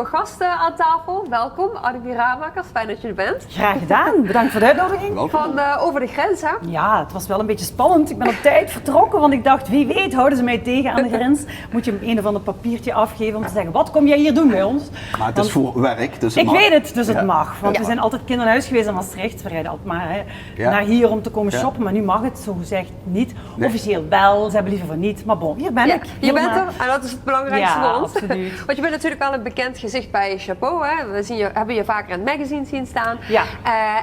nieuwe gast aan tafel. Welkom, Annemiek Ramakers. Fijn dat je er bent. Graag gedaan. Bedankt voor de uitnodiging. Van Over de Grens, hè? Ja, het was wel een beetje spannend. Ik ben op tijd vertrokken, want ik dacht, wie weet houden ze mij tegen aan de grens. Moet je een of ander papiertje afgeven om te zeggen, wat kom jij hier doen bij ons? Maar het is voor werk, dus het Ik mag. weet het, dus het Ja. mag. Want we zijn altijd kinderhuis geweest in Maastricht. We rijden altijd maar naar hier om te komen shoppen, maar nu mag het zogezegd niet. Nee. Officieel wel, ze hebben liever van niet. Maar bon, hier ben ik. Je bent er en dat is het belangrijkste Ja, voor ons. absoluut. Want je bent natuurlijk wel een bekend gezicht bij Chapeau. Hè? We hebben je vaker in het magazine zien staan. Ja.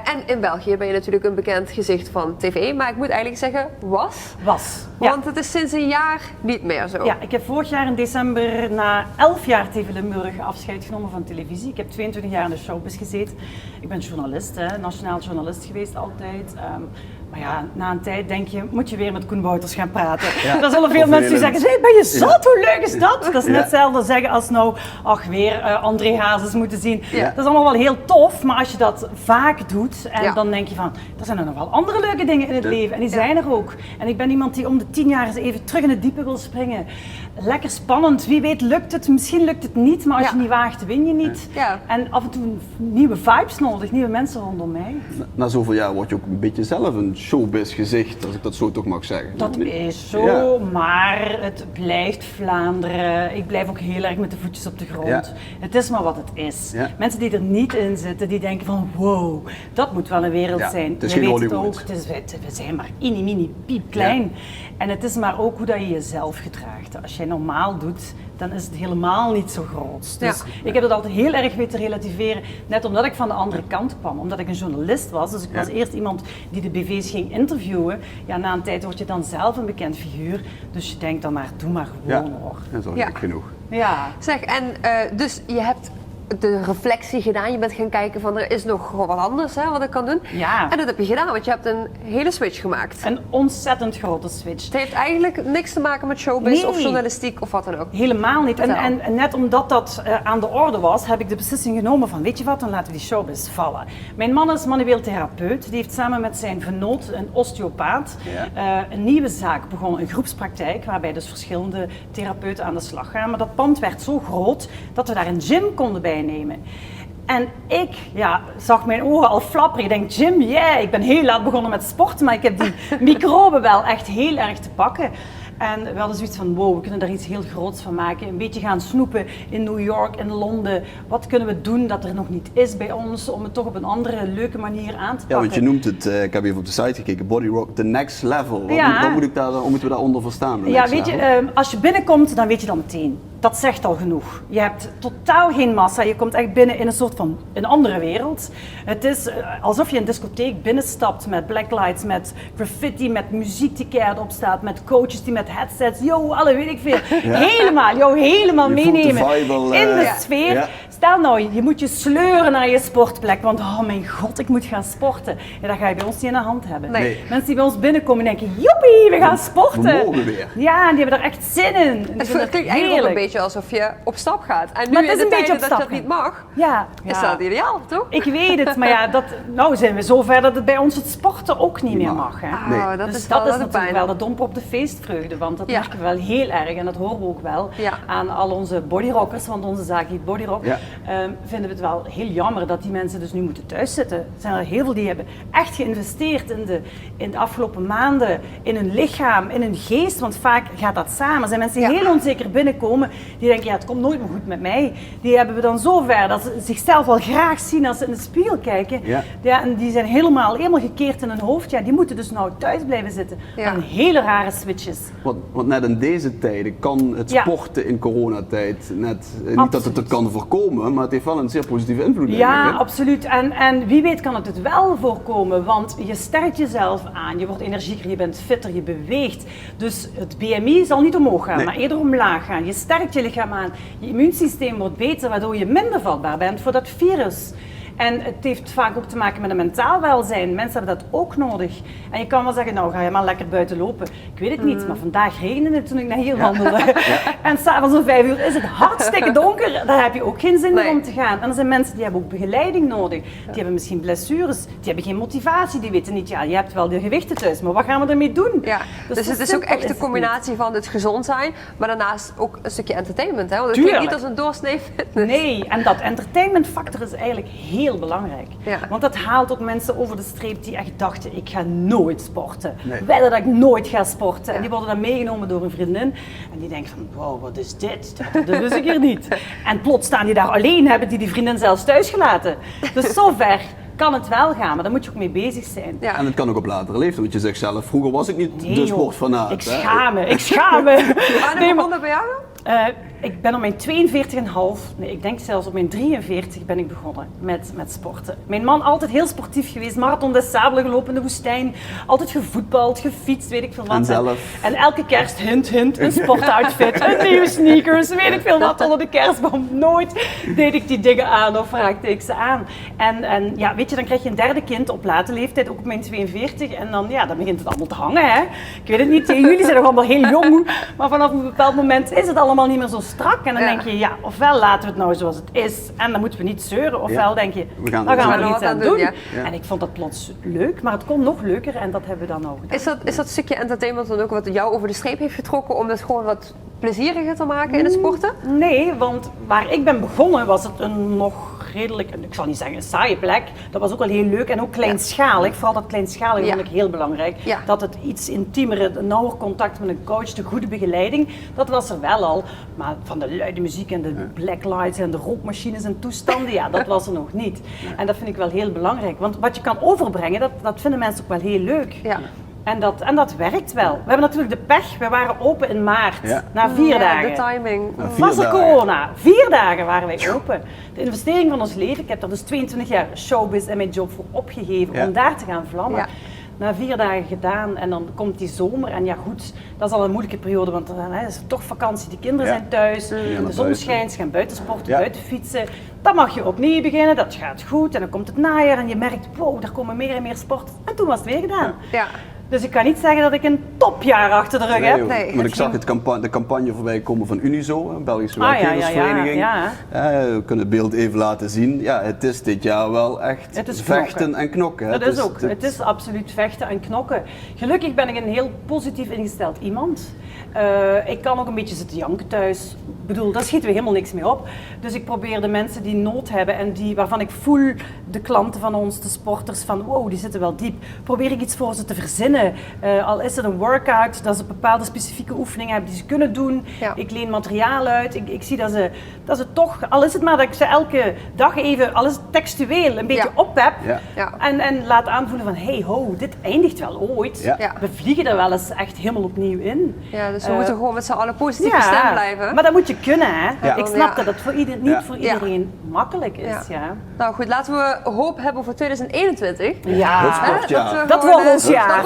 En in België ben je natuurlijk een bekend gezicht van tv. Maar ik moet eigenlijk zeggen, was. Ja. Want het is sinds een jaar niet meer zo. Ja, ik heb vorig jaar in december na 11 jaar TV Limburg afscheid genomen van televisie. Ik heb 22 jaar in de showbiz gezeten. Ik ben journalist, nationaal journalist geweest altijd. Maar ja, na een tijd denk je, moet je weer met Koen Wouters gaan praten. Ja. Dan zullen veel mensen die zeggen, ben je zat? Hoe leuk is dat? Dat is net hetzelfde zeggen als nou, ach weer André Hazes moeten zien. Ja. Dat is allemaal wel heel tof, maar als je dat vaak doet en Ja. dan denk je van, er zijn er nog wel andere leuke dingen in het leven en die zijn er ook. En ik ben iemand die om de 10 jaar eens even terug in het diepe wil springen. Lekker spannend, wie weet lukt het, misschien lukt het niet, maar als je niet waagt, win je niet. Ja. En af en toe nieuwe vibes nodig, nieuwe mensen rondom mij. Na zoveel jaar word je ook een beetje zelf een showbiz gezicht, als ik dat zo toch mag zeggen. Dat is zo, Ja. maar het blijft Vlaanderen. Ik blijf ook heel erg met de voetjes op de grond. Ja. Het is maar wat het is. Ja. Mensen die er niet in zitten, die denken van wow, dat moet wel een wereld Ja, zijn. het is Je geen weet het Hollywood. ook, we zijn maar mini piepklein. En het is maar ook hoe dat je jezelf gedraagt. Als jij normaal doet, dan is het helemaal niet zo groot. Dus ik heb het altijd heel erg weten relativeren, net omdat ik van de andere kant kwam. Omdat ik een journalist was, dus ik was eerst iemand die de BV's ging interviewen. Ja, na een tijd word je dan zelf een bekend figuur. Dus je denkt dan maar, doe maar gewoon hoor. Dat is al Ja. gek genoeg. Ja. Zeg, en dus je hebt de reflectie gedaan. Je bent gaan kijken van er is nog wat anders wat ik kan doen. Ja. En dat heb je gedaan, want je hebt een hele switch gemaakt. Een ontzettend grote switch. Het heeft eigenlijk niks te maken met showbiz of journalistiek of wat dan ook. Helemaal niet. Vertel. En net omdat dat aan de orde was, heb ik de beslissing genomen van, weet je wat, dan laten we die showbiz vallen. Mijn man is manueel therapeut. Die heeft samen met zijn vernoot, een osteopaat, een nieuwe zaak begonnen, een groepspraktijk, waarbij dus verschillende therapeuten aan de slag gaan. Maar dat pand werd zo groot dat we daar een gym konden bijnemen. En ik zag mijn ogen al flapperen. Ik denk, Jim, ik ben heel laat begonnen met sporten, maar ik heb die microben wel echt heel erg te pakken. En we hadden zoiets van, wow, we kunnen daar iets heel groots van maken. Een beetje gaan snoepen in New York, in Londen. Wat kunnen we doen dat er nog niet is bij ons, om het toch op een andere, leuke manier aan te pakken. Ja, want je noemt het, ik heb even op de site gekeken, Body Rock, the next level. Wat moeten we daaronder verstaan? Ja, weet je, als je binnenkomt, dan weet je dat meteen. Dat zegt al genoeg. Je hebt totaal geen massa. Je komt echt binnen in een soort van een andere wereld. Het is alsof je een discotheek binnenstapt met blacklights, met graffiti, met muziek die keihard opstaat, met coaches die met headsets, alle weet ik veel. Helemaal Je meenemen voelt de vibe al, in de sfeer. ja. Stel nou, je moet je sleuren naar je sportplek, want oh mijn god, ik moet gaan sporten. Ja, dat ga je bij ons niet in de hand hebben. Nee. Mensen die bij ons binnenkomen denken, joepie, we gaan sporten. We mogen weer. Ja, en die hebben er echt zin in. En die Het vinden klinkt eigenlijk ook een beetje alsof je op stap gaat. En nu Maar het in is de een beetje tijden op dat je stap dat niet mag, Ja, is dat ideaal, toch? Ik weet het, maar ja, nou zijn we zover dat het bij ons het sporten ook niet meer mag. Hè. Oh, Nee. dat Dus is dat is wel natuurlijk pijn. wel de domper op de feestvreugde, want dat Ja. merken we wel heel erg en dat horen we ook wel Ja. aan al onze bodyrockers, want onze zaak heet Bodyrock. Ja. Vinden we het wel heel jammer dat die mensen dus nu moeten thuiszitten. Er zijn er heel veel die hebben echt geïnvesteerd in de afgelopen maanden, in hun lichaam, in hun geest, want vaak gaat dat samen. Er zijn mensen die heel onzeker binnenkomen, die denken, ja, het komt nooit meer goed met mij. Die hebben we dan zo ver dat ze zichzelf wel graag zien als ze in de spiegel kijken. Ja, en die zijn helemaal gekeerd in hun hoofd. Ja, die moeten dus nou thuis blijven zitten. Ja. Een hele rare switches. Want net in deze tijden kan het sporten in coronatijd niet dat het het kan voorkomen, maar het heeft wel een zeer positieve invloed. denk ik, Ja, hè? absoluut. En wie weet kan het wel voorkomen, want je sterkt jezelf aan, je wordt energieker, je bent fitter, je beweegt. Dus het BMI zal niet omhoog gaan, maar eerder omlaag gaan. Je sterkt je lichaam aan, je immuunsysteem wordt beter, waardoor je minder vatbaar bent voor dat virus. En het heeft vaak ook te maken met een mentaal welzijn. Mensen hebben dat ook nodig. En je kan wel zeggen, nou ga je maar lekker buiten lopen. Ik weet het niet, maar vandaag regende het toen ik naar hier wandelde. En s'avonds om 5 uur is het hartstikke donker. Daar heb je ook geen zin meer om te gaan. En er zijn mensen die hebben ook begeleiding nodig. Die hebben misschien blessures, die hebben geen motivatie. Die weten niet, ja, je hebt wel de gewichten thuis, maar wat gaan we ermee doen? Ja. Dus het is ook echt de combinatie van het gezond zijn, maar daarnaast ook een stukje entertainment. Hè? Want het klinkt niet als een doorsnee fitness. Nee, en dat entertainmentfactor is eigenlijk heel belangrijk. Ja. Want dat haalt ook mensen over de streep die echt dachten, ik ga nooit sporten. Wedden dat ik nooit ga sporten. En die worden dan meegenomen door een vriendin. En die denkt van, wow, wat is dit? Dat wist ik hier niet. En plots staan die daar alleen, hebben die vriendin zelfs thuis gelaten. Dus zover kan het wel gaan, maar daar moet je ook mee bezig zijn. Ja. En het kan ook op latere leeftijd, want je zegt zelf, vroeger was ik niet de sportfanaat. Ik schaam me. Wanneer begon dat bij jou? Ik ben op mijn 42,5, nee, ik denk zelfs op mijn 43 ben ik begonnen met sporten. Mijn man altijd heel sportief geweest, Marathon des Sables gelopen in de woestijn, altijd gevoetbald, gefietst, weet ik veel wat. En zelf? En elke kerst, hint, een sportoutfit, een nieuwe sneakers, weet ik veel wat onder de kerstboom. Nooit deed ik die dingen aan of raakte ik ze aan. En ja, weet je, dan krijg je een derde kind op late leeftijd, ook op mijn 42, en dan begint het allemaal te hangen, hè. Ik weet het niet, jullie zijn nog allemaal heel jong, maar vanaf een bepaald moment is het allemaal niet meer zo strak. En dan denk je, ja, ofwel laten we het nou zoals het is en dan moeten we niet zeuren, ofwel denk je, dan gaan we er iets aan doen. Ja. En ik vond dat plots leuk, maar het kon nog leuker en dat hebben we dan ook gedaan. Is dat stukje entertainment dan ook wat jou over de streep heeft getrokken om het gewoon wat plezieriger te maken in het sporten? Nee, want waar ik ben begonnen was het een nog redelijk, ik zal niet zeggen een saaie plek. Dat was ook wel heel leuk en ook kleinschalig. Vooral dat kleinschalige vond ik heel belangrijk. Ja. Dat het iets intiemer, een nauwer contact met een coach, de goede begeleiding, dat was er wel al. Maar van de luide muziek en de blacklights en de rookmachines en toestanden, ja, dat was er nog niet. En dat vind ik wel heel belangrijk. Want wat je kan overbrengen, dat vinden mensen ook wel heel leuk. Ja. En dat werkt wel. We hebben natuurlijk de pech, we waren open in maart, na 4 dagen. De timing. Was er corona. 4 dagen waren wij open. De investering van ons leven, ik heb daar dus 22 jaar showbiz en mijn job voor opgegeven om daar te gaan vlammen. Ja. Na 4 dagen gedaan en dan komt die zomer en ja goed, dat is al een moeilijke periode, want dan is er toch vakantie, de kinderen zijn thuis, de zon schijnt, ze gaan buiten sporten, buiten fietsen. Dan mag je opnieuw beginnen, dat gaat goed en dan komt het najaar en je merkt, wow, er komen meer en meer sporten. En toen was het weer gedaan. Ja. Dus ik kan niet zeggen dat ik een topjaar achter de rug heb. Nee. Maar ik zag de campagne voorbij komen van Unizo, een Belgische werkgeversvereniging. We kunnen het beeld even laten zien. Ja, het is dit jaar wel echt vechten en knokken. Dat is ook. Het is absoluut vechten en knokken. Gelukkig ben ik een heel positief ingesteld iemand. Ik kan ook een beetje zitten janken thuis. Ik bedoel, daar schieten we helemaal niks mee op. Dus ik probeer de mensen die nood hebben en waarvan ik voel, de klanten van ons, de sporters, van wow, die zitten wel diep. Probeer ik iets voor ze te verzinnen. Al is het een workout, dat ze bepaalde specifieke oefeningen hebben die ze kunnen doen. Ja. Ik leen materiaal uit. Ik zie dat ze toch, al is het maar dat ik ze elke dag even, al is het textueel, een beetje oppep. Ja. En laat aanvoelen van, hey ho, dit eindigt wel ooit. Ja. We vliegen er wel eens echt helemaal opnieuw in. Ja, dus we moeten gewoon met z'n allen positief gestemd blijven. Maar dat moet je kunnen, hè. Ja. Ik snap dat het niet voor iedereen makkelijk is. Ja. Nou goed, laten we hoop hebben voor 2021. Ja, dat wordt ons jaar.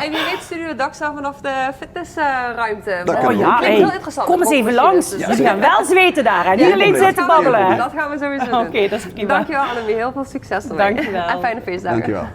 En wie weet sturen we Daxa vanaf de fitnessruimte. Dat klinkt heel interessant. Kom eens even langs. Dus we gaan wel zweten daar en niet alleen zitten babbelen. Dat gaan we sowieso doen. Oké, dat is prima. Dankjewel Annemie, heel veel succes ermee. Dankjewel. En fijne feestdagen. Dankjewel.